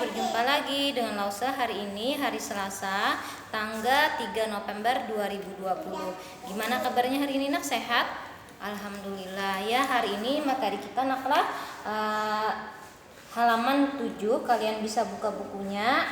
berjumpa lagi dengan Lausa hari ini, hari Selasa, tanggal 3 November 2020. Gimana kabarnya hari ini nak? Sehat? Alhamdulillah ya. Hari ini materi kita naklah halaman 7. Kalian bisa buka bukunya.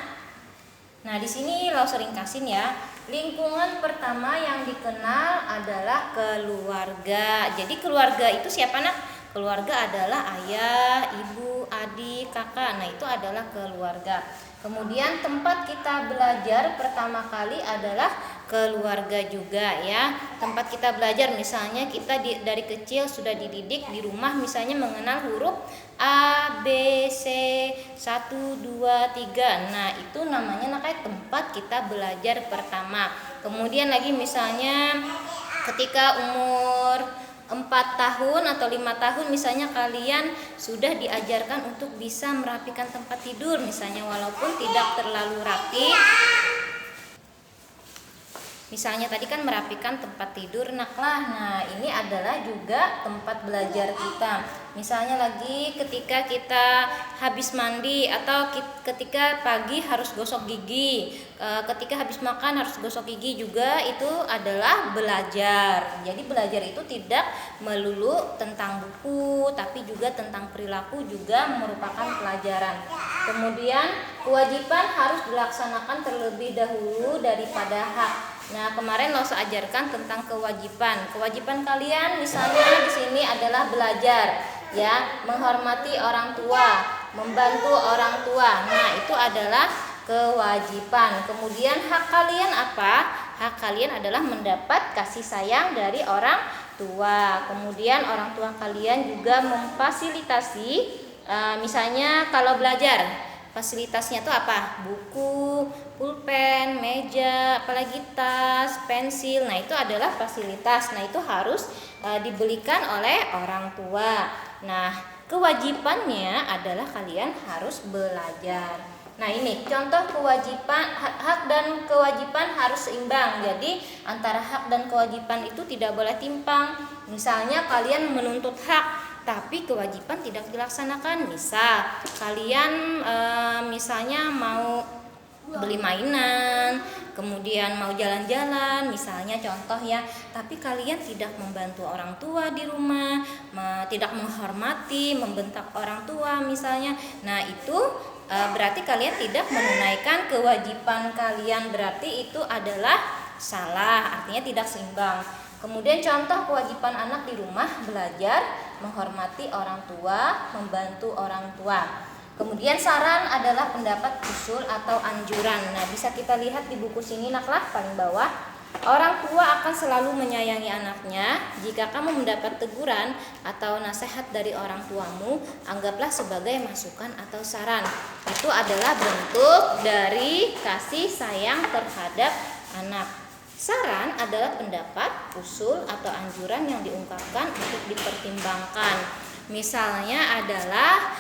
Nah, di sini Lausa ringkasin ya. Lingkungan pertama yang dikenal adalah keluarga. Jadi keluarga itu siapa nak? Keluarga adalah ayah, ibu, adik, kakak. Nah, itu adalah keluarga. Kemudian tempat kita belajar pertama kali adalah keluarga juga ya. Tempat kita belajar misalnya kita dari kecil sudah dididik di rumah misalnya mengenal huruf A, B, C, 1, 2, 3. Nah, itu namanya tempat kita belajar pertama. Kemudian lagi misalnya ketika umur 4 tahun atau 5 tahun misalnya kalian sudah diajarkan untuk bisa merapikan tempat tidur misalnya walaupun tidak terlalu rapi. Misalnya tadi kan merapikan tempat tidur naklah. Nah, ini adalah juga tempat belajar kita. Misalnya lagi ketika kita habis mandi atau ketika pagi harus gosok gigi, ketika habis makan harus gosok gigi juga, itu adalah belajar. Jadi belajar itu tidak melulu tentang buku, tapi juga tentang perilaku juga merupakan pelajaran. Kemudian kewajiban harus dilaksanakan terlebih dahulu daripada hak. Nah, kemarin Lausa ajarkan tentang kewajiban. Kewajiban kalian misalnya di sini adalah belajar, ya, menghormati orang tua, membantu orang tua. Nah, itu adalah kewajiban. Kemudian hak kalian apa? Hak kalian adalah mendapat kasih sayang dari orang tua. Kemudian orang tua kalian juga memfasilitasi, misalnya kalau belajar. Fasilitasnya itu apa? Buku, pulpen, meja, apalagi tas, pensil. Nah, itu adalah fasilitas. Nah, itu harus dibelikan oleh orang tua. Nah, kewajibannya adalah kalian harus belajar. Nah, ini contoh kewajiban, hak dan kewajiban harus seimbang. Jadi antara hak dan kewajiban itu tidak boleh timpang. Misalnya kalian menuntut hak tapi kewajiban tidak dilaksanakan. Misal kalian misalnya mau beli mainan, kemudian mau jalan-jalan misalnya contoh ya, tapi kalian tidak membantu orang tua di rumah, tidak menghormati, membentak orang tua misalnya. Nah, itu berarti kalian tidak menunaikan kewajiban kalian, berarti itu adalah salah, artinya tidak seimbang. Kemudian contoh kewajiban anak di rumah belajar, menghormati orang tua, membantu orang tua. Kemudian saran adalah pendapat, usul atau anjuran. Nah, bisa kita lihat di buku sini naklah paling bawah. Orang tua akan selalu menyayangi anaknya. Jika kamu mendapat teguran atau nasihat dari orang tuamu, anggaplah sebagai masukan atau saran. Itu adalah bentuk dari kasih sayang terhadap anak. Saran adalah pendapat, usul atau anjuran yang diungkapkan untuk dipertimbangkan. Misalnya adalah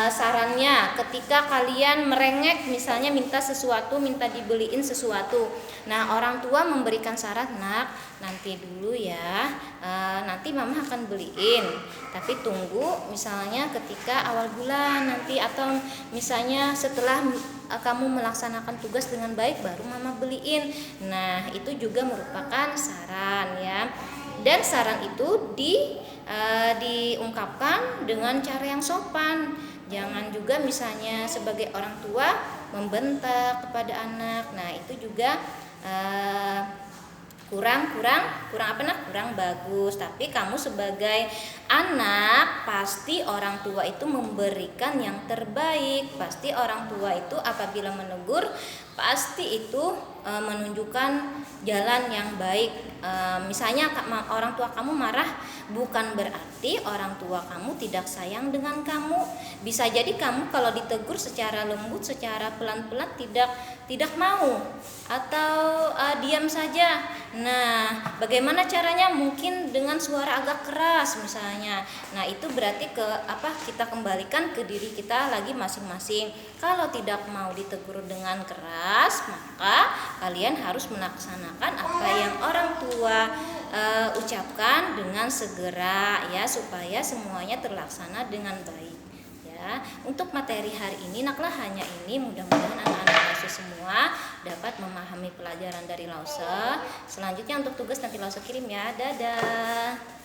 sarannya ketika kalian merengek misalnya minta sesuatu, minta dibeliin sesuatu. Nah, orang tua memberikan saran, nak, nanti dulu ya, nanti mama akan beliin, tapi tunggu misalnya ketika awal bulan nanti, atau misalnya setelah kamu melaksanakan tugas dengan baik baru mama beliin. Nah, itu juga merupakan saran ya. Dan saran itu diungkapkan dengan cara yang sopan. Jangan juga misalnya sebagai orang tua membentak kepada anak. Nah, itu juga kurang apa nak? Kurang bagus. Tapi kamu sebagai anak, pasti orang tua itu memberikan yang terbaik. Pasti orang tua itu apabila menegur, pasti itu menunjukkan jalan yang baik. Misalnya orang tua kamu marah, bukan berarti orang tua kamu tidak sayang dengan kamu. Bisa jadi kamu kalau ditegur secara lembut, secara pelan-pelan tidak mau atau diam saja. Nah, bagaimana caranya? Mungkin dengan suara agak keras misalnya. Nah, itu berarti kita kembalikan ke diri kita lagi masing-masing. Kalau tidak mau ditegur dengan keras, maka kalian harus melaksanakan apa yang orang tua ucapkan dengan segera ya, supaya semuanya terlaksana dengan baik ya. ya. Untuk materi hari ini naklah hanya ini, mudah-mudahan anak-anak Lause semua dapat memahami pelajaran dari Lause. Selanjutnya untuk tugas nanti Lause kirim ya. Dadah.